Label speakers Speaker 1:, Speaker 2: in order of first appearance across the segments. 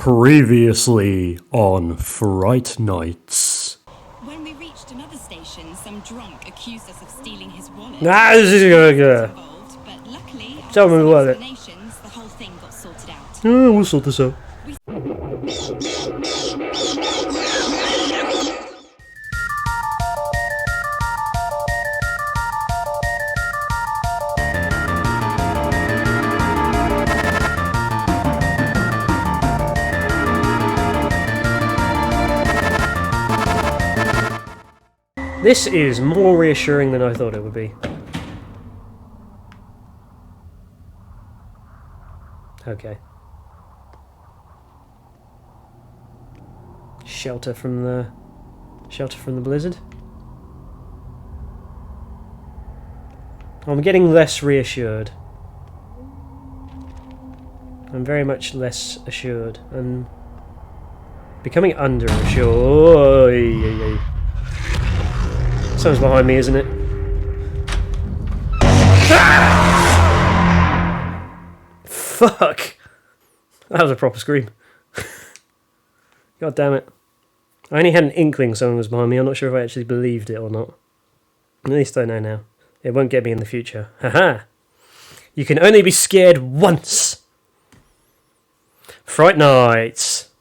Speaker 1: Previously on Fright Nights.
Speaker 2: When we reached another station, some drunk accused us of stealing his wallet.
Speaker 1: This is good.
Speaker 2: Involved, but luckily,
Speaker 1: Tell me
Speaker 2: after
Speaker 1: what
Speaker 2: some
Speaker 1: it.
Speaker 2: explanations, the whole thing got sorted out.
Speaker 1: We'll sort this out. This is more reassuring than I thought it would be. Okay. Shelter from the blizzard. I'm getting less reassured. I'm very much less assured and becoming under-assured. Someone's behind me, isn't it? Fuck! That was a proper scream. God damn it. I only had an inkling someone was behind me. I'm not sure if I actually believed it or not. At least I know now. It won't get me in the future. Haha! You can only be scared once! Fright Nights!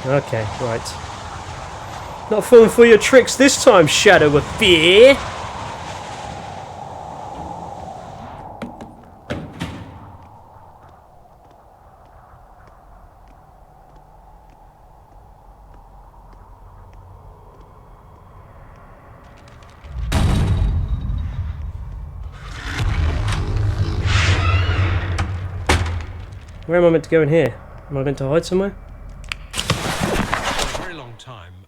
Speaker 1: Okay, right. Not falling for your tricks this time, Shadow of Fear! Where am I meant to go in here? Am I meant to hide somewhere?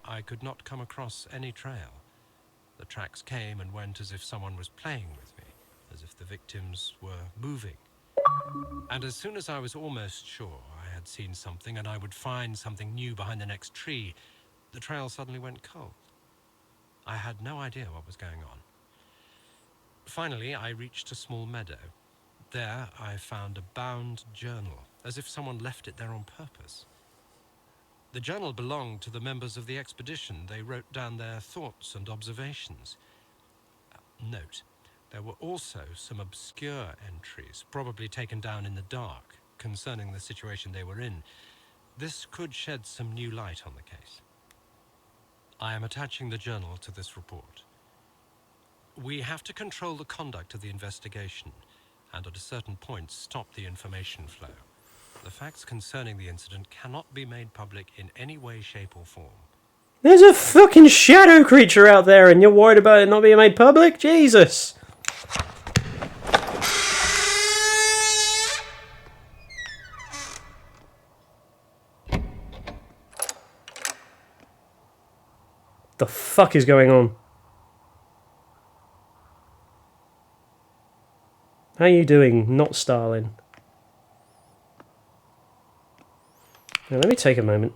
Speaker 3: I could not come across any trail. The tracks came and went as if someone was playing with me, as if the victims were moving. And as soon as I was almost sure I had seen something and I would find something new behind the next tree, the trail suddenly went cold. I had no idea what was going on. Finally, I reached a small meadow. There, I found a bound journal, as if someone left it there on purpose. The journal belonged to the members of the expedition. They wrote down their thoughts and observations. Note, there were also some obscure entries, probably taken down in the dark, concerning the situation they were in. This could shed some new light on the case. I am attaching the journal to this report. We have to control the conduct of the investigation, and at a certain point stop the information flow. The facts concerning the incident cannot be made public in any way, shape, or form.
Speaker 1: There's a fucking shadow creature out there and you're worried about it not being made public? Jesus! The fuck is going on? How are you doing, not Stalin? Now, let me take a moment.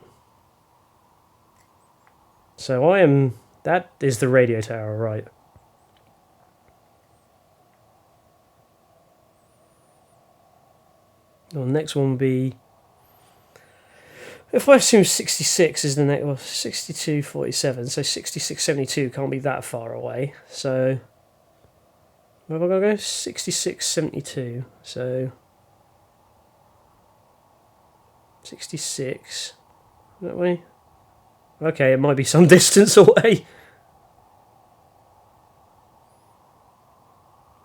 Speaker 1: So that is the radio tower, right? Well, the next one will be, if I assume 66 is the next, well, 62.47, so 66.72 can't be that far away. So, where have I got to go? 66.72, so 66, that way? Okay, it might be some distance away.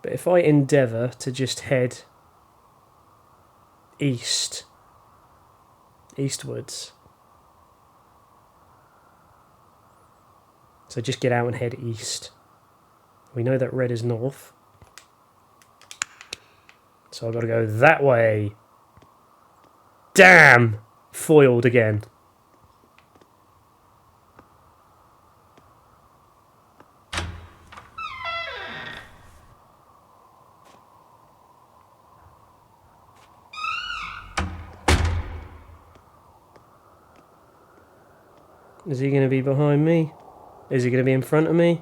Speaker 1: But if I endeavour to just head eastwards. So just get out and head east. We know that red is north. So I've got to go that way. Damn! Foiled again. Is he going to be behind me? Is he going to be in front of me?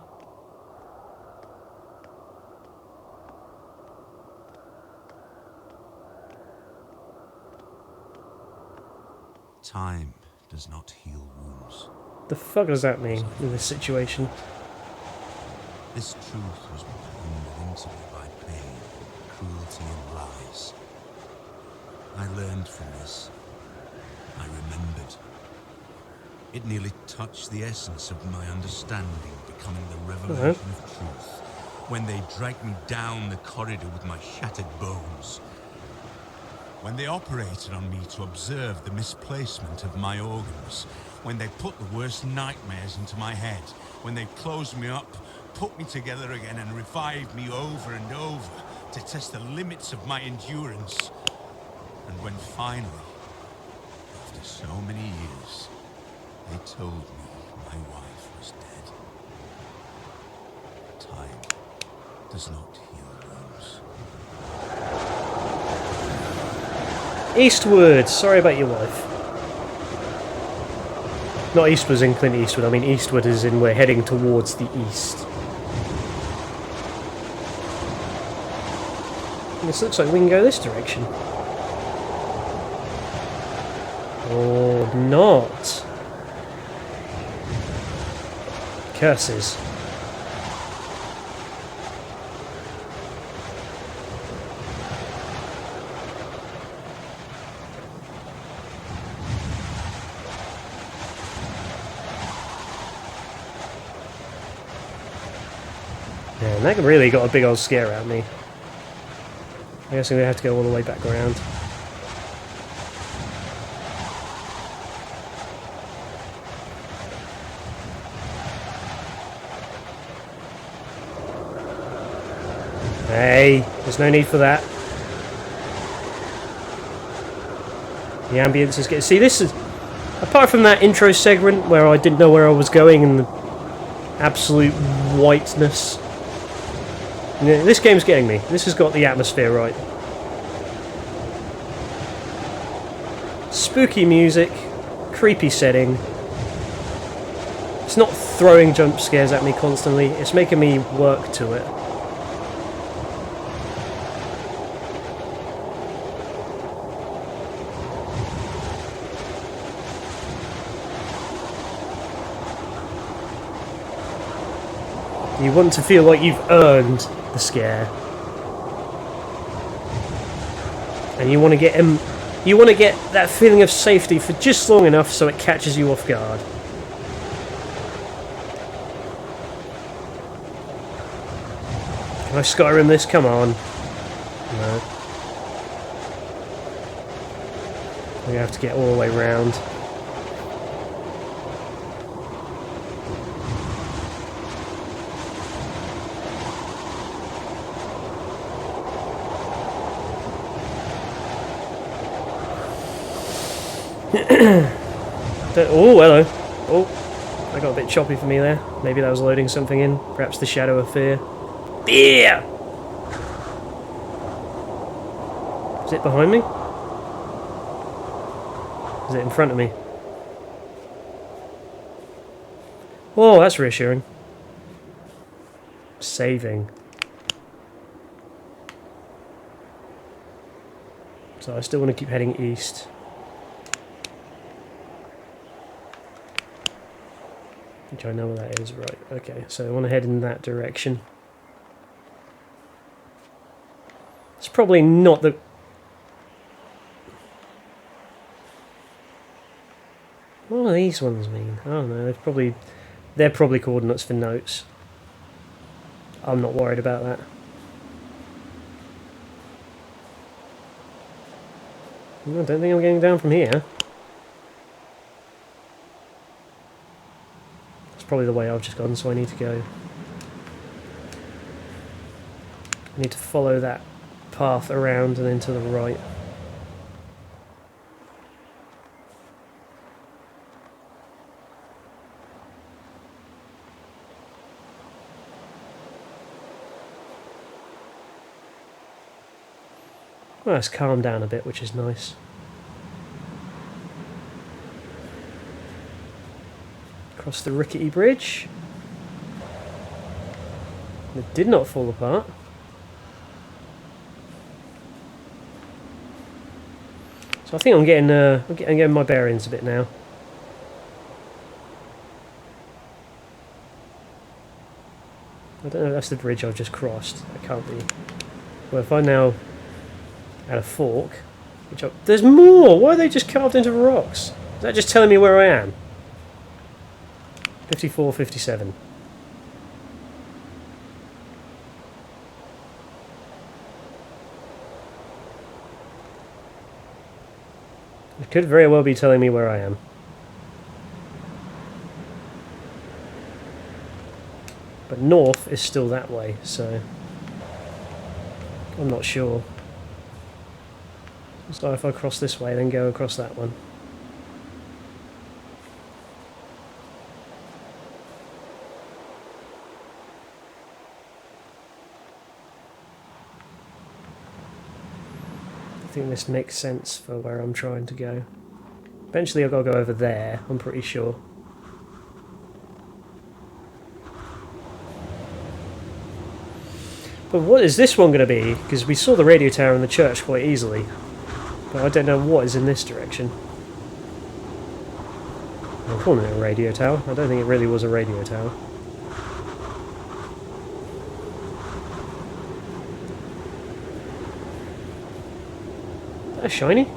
Speaker 4: Time does not heal wounds.
Speaker 1: The fuck does that mean in this situation?
Speaker 4: This truth was pounded into me by pain, cruelty, and lies. I learned from this. I remembered. It nearly touched the essence of my understanding, becoming the revelation of truth. When they dragged me down the corridor with my shattered bones. When they operated on me to observe the misplacement of my organs. When they put the worst nightmares into my head. When they closed me up, put me together again and revived me over and over to test the limits of my endurance. And when finally, after so many years, they told me my wife was dead. Time does not heal wounds.
Speaker 1: Eastwards. Sorry about your wife. Not Eastwards in Clint Eastwood. I mean Eastward as in we're heading towards the east. This looks like we can go this direction. Or not. Curses. Yeah, and that really got a big old scare out of me. I guess I'm going to have to go all the way back around. Hey, there's no need for that. The ambience is getting... See, this is... Apart from that intro segment where I didn't know where I was going and the absolute whiteness... Yeah, this game's getting me. This has got the atmosphere right. Spooky music, creepy setting. It's not throwing jump scares at me constantly, it's making me work to it. You want to feel like you've earned the scare, and you want to get that feeling of safety for just long enough so it catches you off guard. Can I Skyrim this? Come on. No. We have to get all the way round. Oh, hello. Oh, that got a bit choppy for me there. Maybe that was loading something in. Perhaps the Shadow of Fear. Beer! Is it behind me? Is it in front of me? Oh, that's reassuring. Saving. So I still want to keep heading east. Which I know where that is, right. Okay, so I want to head in that direction. It's probably not the... What do these ones mean? I don't know, they're probably coordinates for notes. I'm not worried about that. I don't think I'm getting down from here. Probably the way I've just gone, so I need to go. I need to follow that path around and then to the right. Well, it's calmed down a bit, which is nice. Across the rickety bridge. It did not fall apart. So I think I'm getting my bearings a bit now. I don't know if that's the bridge I've just crossed. That can't be. Well, if I now add a fork, there's more! Why are they just carved into rocks? Is that just telling me where I am? 54, 57. It could very well be telling me where I am. But north is still that way, so I'm not sure. So if I cross this way, then go across that one. I think this makes sense for where I'm trying to go. Eventually I've got to go over there, I'm pretty sure. But what is this one going to be? Because we saw the radio tower in the church quite easily. But I don't know what is in this direction. I'm calling it a radio tower. I don't think it really was a radio tower. Is that a shiny?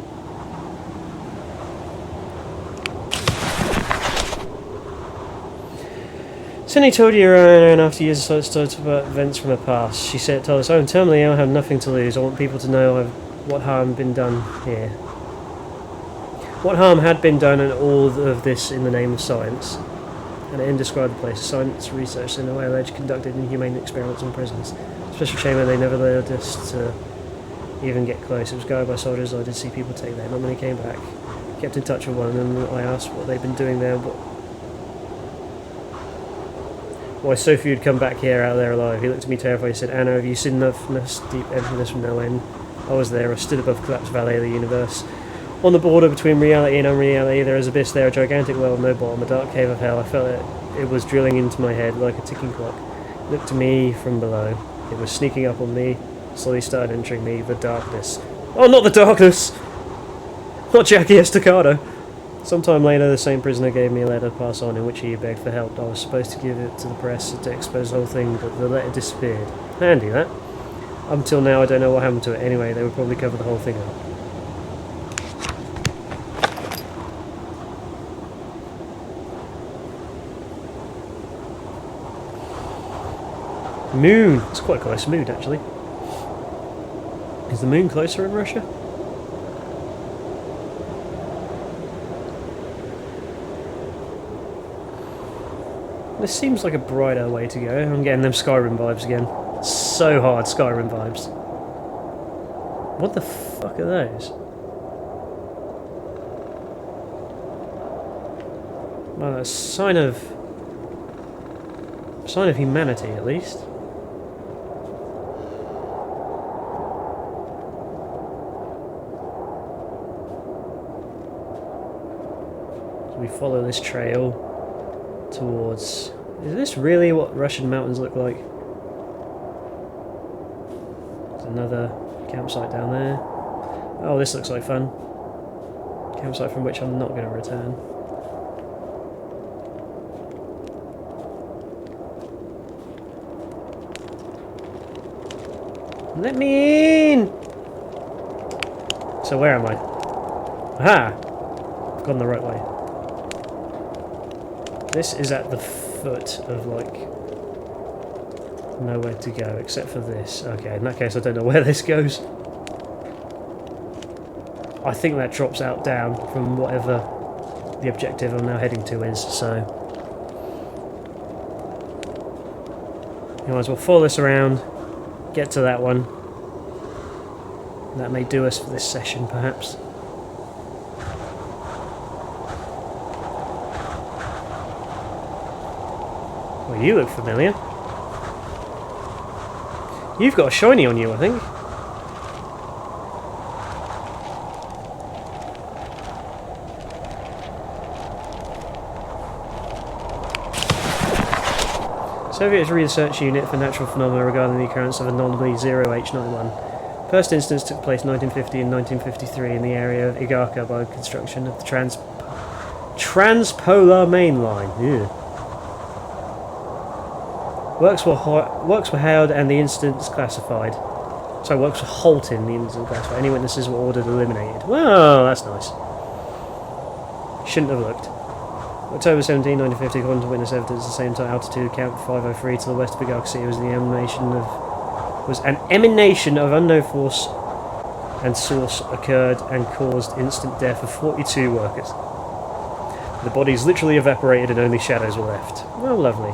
Speaker 1: Cindy told you around after years or so about events from her past. She told us, I'm terminally ill, I have nothing to lose. I want people to know what harm had been done here. What harm had been done, and all of this in the name of science. An indescribable place of science research in a way alleged conducted inhumane experiments on prisoners. Special chamber, they never allowed us to even get close. It was guarded by soldiers. I did see people take there. Not many came back. Kept in touch with one, and I asked what they'd been doing there. Why so few had come back here out there alive. He looked at me terrified. He said, Anna, have you seen enough deep emptiness from no end? I was there. I stood above the collapsed valley of the universe. On the border between reality and unreality, there is abyss there, a gigantic well, no bottom, a dark cave of hell. I felt it was drilling into my head like a ticking clock. It looked to me from below. It was sneaking up on me, slowly started entering me, the darkness. Oh, not the darkness! Not Jackie Estacado! Sometime later, the same prisoner gave me a letter to pass on in which he begged for help. I was supposed to give it to the press to expose the whole thing, but the letter disappeared. Handy, that. Up until now, I don't know what happened to it. Anyway, they would probably cover the whole thing up. Moon! It's quite a close moon, actually. Is the moon closer in Russia? This seems like a brighter way to go. I'm getting them Skyrim vibes again. So hard Skyrim vibes. What the fuck are those? Well, a sign of humanity, at least. So we follow this trail towards... Is this really what Russian mountains look like? There's another campsite down there. Oh, this looks like fun. Campsite from which I'm not going to return. Let me in! So where am I? Aha! I've gone the right way. This is at the foot of, like, nowhere to go except for this. Okay, in that case I don't know where this goes. I think that drops out down from whatever the objective I'm now heading to is, so... You might as well follow this around, get to that one. That may do us for this session, perhaps. Well, you look familiar. You've got a shiny on you, I think. Soviet Research Unit for Natural Phenomena regarding the occurrence of anomaly 0H91. First instance took place 1950 and 1953 in the area of Igaka by construction of the Transpolar Main Line. Ew. Works were held and the incidents classified. So works were halted and the incident classified. Any witnesses were ordered eliminated. Well, that's nice. Shouldn't have looked. October 17, 1950, according to witness evidence, the same time altitude Camp 503 to the west of Igaka City was an emanation of unknown force and source occurred and caused instant death of 42 workers. The bodies literally evaporated and only shadows were left. Well, lovely.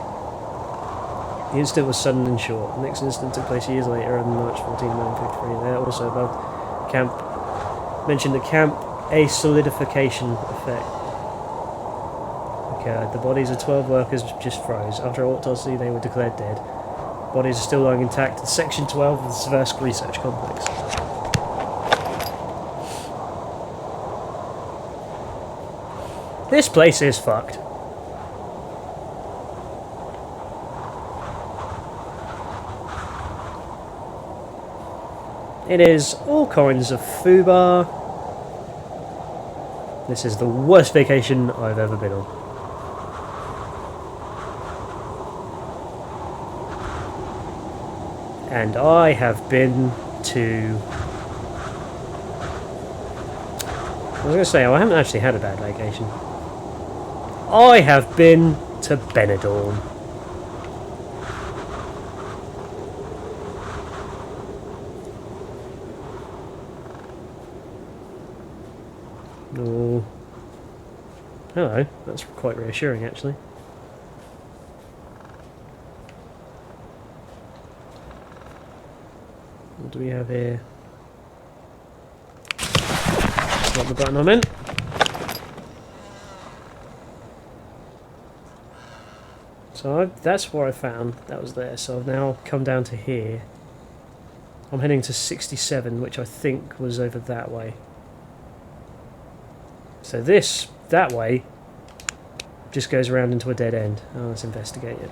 Speaker 1: The incident was sudden and short. The next incident took place years later on March 14, 1953. There also above camp mentioned the camp a solidification effect occurred. The bodies of 12 workers just froze. After autopsy they were declared dead. Bodies are still lying intact in Section 12 of the Seversk Research Complex. This place is fucked. It is all kinds of foobar. This is the worst vacation I've ever been on. And I have been to... I was going to say, I haven't actually had a bad vacation. I have been to Benidorm. Oh. Hello, that's quite reassuring actually. What do we have here? That's not the button I'm in. So that's where I found that was there. So I've now come down to here. I'm heading to 67, which I think was over that way. So this, that way, just goes around into a dead end. Oh, let's investigate it.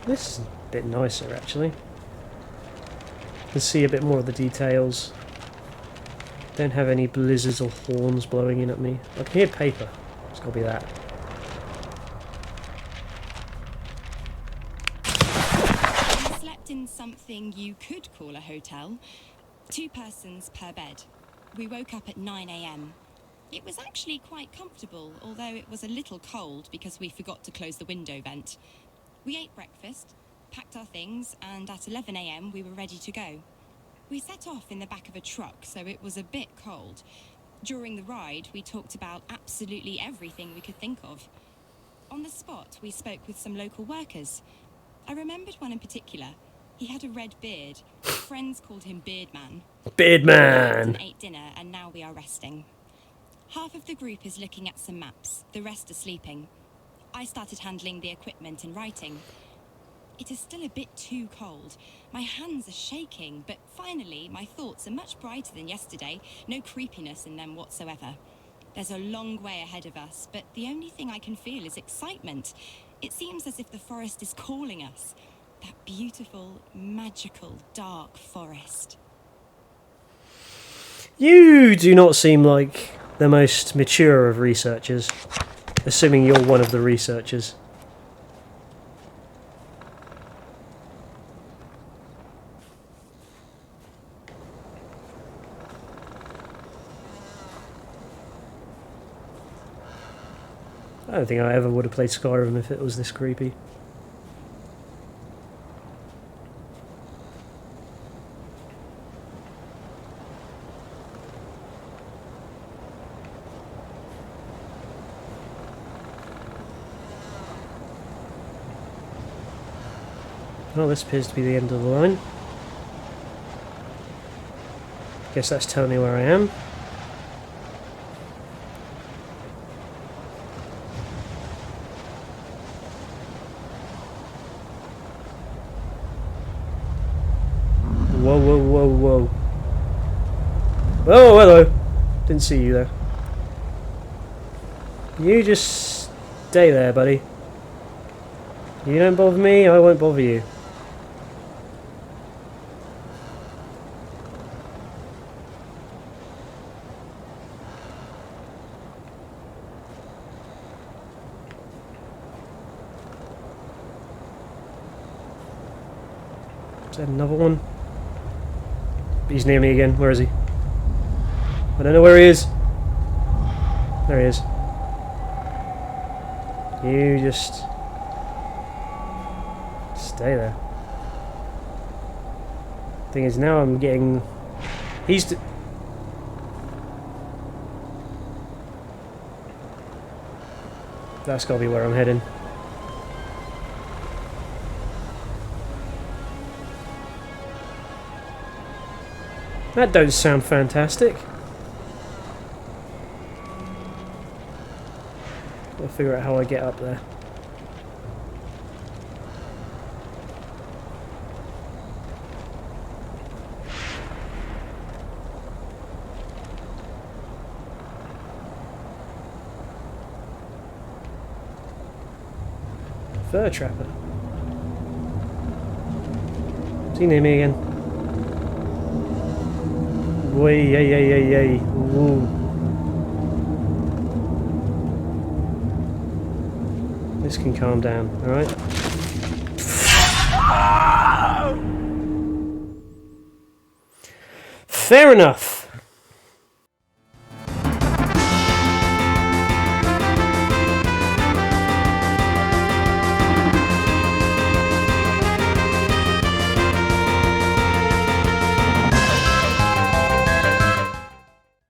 Speaker 1: This is a bit nicer, actually. You can see a bit more of the details. Don't have any blizzards or horns blowing in at me. I can hear paper. It's got to be that.
Speaker 2: I slept in something you could call a hotel. 2 persons per bed. We woke up at 9 AM. It was actually quite comfortable, although it was a little cold because we forgot to close the window vent. We ate breakfast, packed our things, and at 11 AM we were ready to go. We set off in the back of a truck, so it was a bit cold. During the ride, we talked about absolutely everything we could think of. On the spot, we spoke with some local workers. I remembered one in particular. He had a red beard. Friends called him Beardman.
Speaker 1: Beardman!
Speaker 2: We ate dinner, and now we are resting. Half of the group is looking at some maps. The rest are sleeping. I started handling the equipment and writing. It is still a bit too cold. My hands are shaking, but finally my thoughts are much brighter than yesterday. No creepiness in them whatsoever. There's a long way ahead of us, but the only thing I can feel is excitement. It seems as if the forest is calling us. That beautiful, magical, dark forest.
Speaker 1: You do not seem like the most mature of researchers. Assuming you're one of the researchers. I don't think I ever would have played Skyrim if it was this creepy. Well, this appears to be the end of the line. Guess that's telling me where I am. Whoa, whoa, whoa, whoa. Oh, hello. Didn't see you there. You just stay there, buddy. You don't bother me, I won't bother you. Is that another one? He's near me again. Where is he? I don't know where he is. There he is. You just stay there. Thing is, now I'm getting. That's gotta be where I'm heading. That don't sound fantastic. I'll figure out how I get up there. Fur trapper. Is he near me again? Way, yay, yay, yay, yay. Woo. This can calm down, alright? Fair enough.